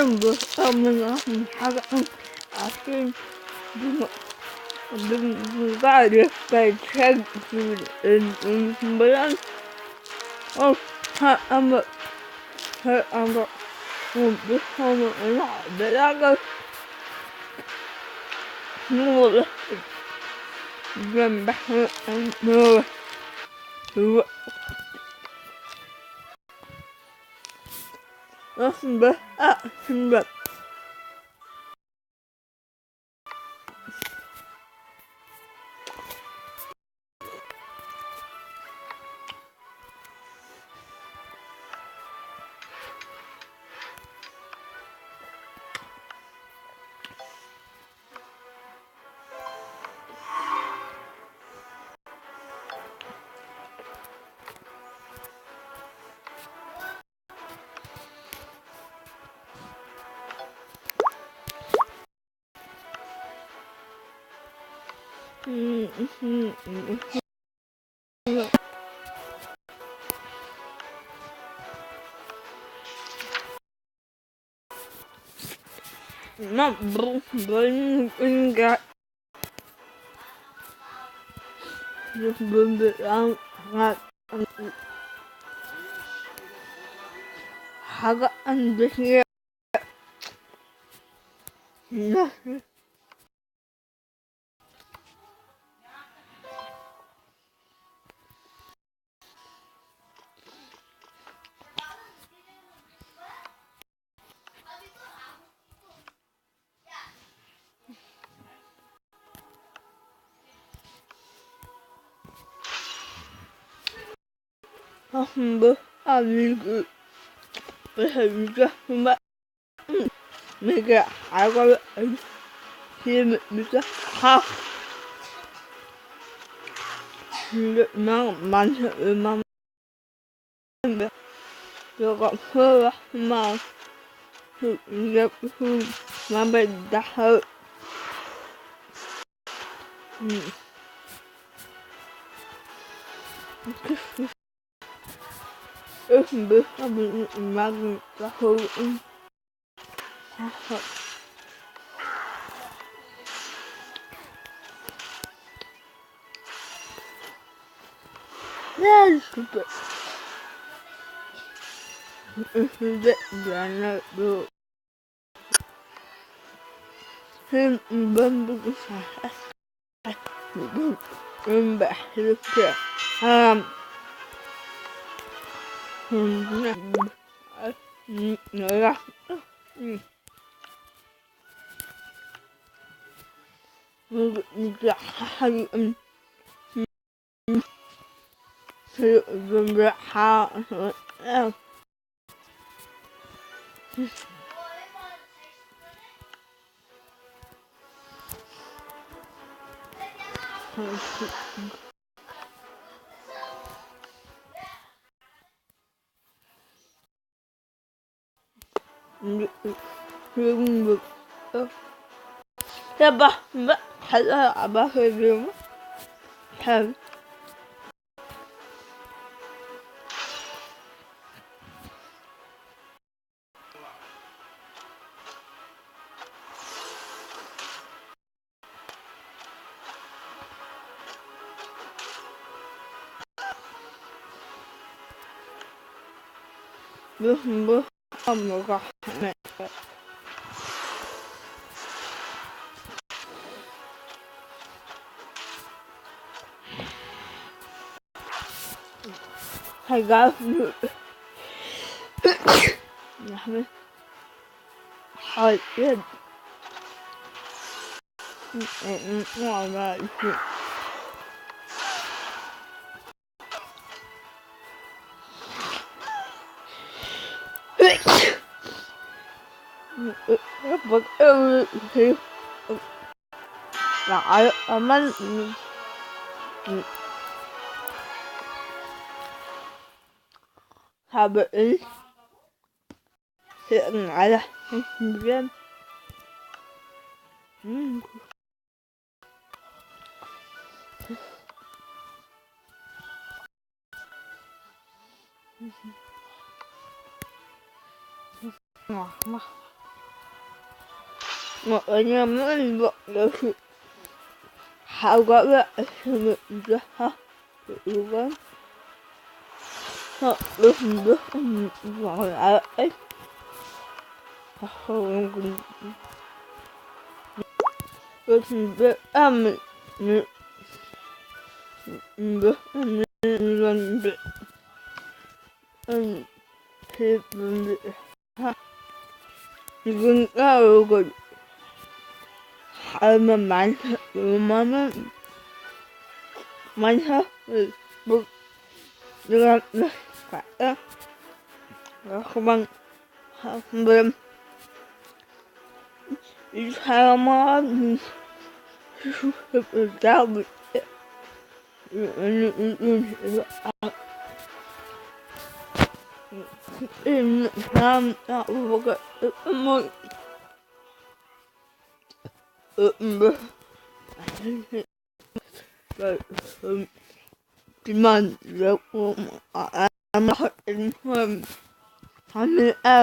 오늘은 뭐 하면 아침 누가 이렇게 책을 뭐야? 한번 무서우면 내가 뭐 뭔가 하가 안 되게 뭐 아니고 왜이가 막 내가 알고 힘을 하 막 많은 저거 허 막 이게 맘에 다 뭐 하면 막 다 네, super. Bana bu hem ben bu ben bahsediyor. Ya. Bu ya hayır. Ben ha. Ya bak hala bakıyorum. Hem bu hamburger. I got I did. But man have it hiện lại game. Một nhà mới vợ được hào gọi là sự ra ha được họ được gọi là ấy không cùng được biết mình được lần được thì mình ha nhưng rồi hai mà mà mình ha bực được phải không bằng bên sao mà sao bị em làm vô cái môi thì mình rất em hỏi em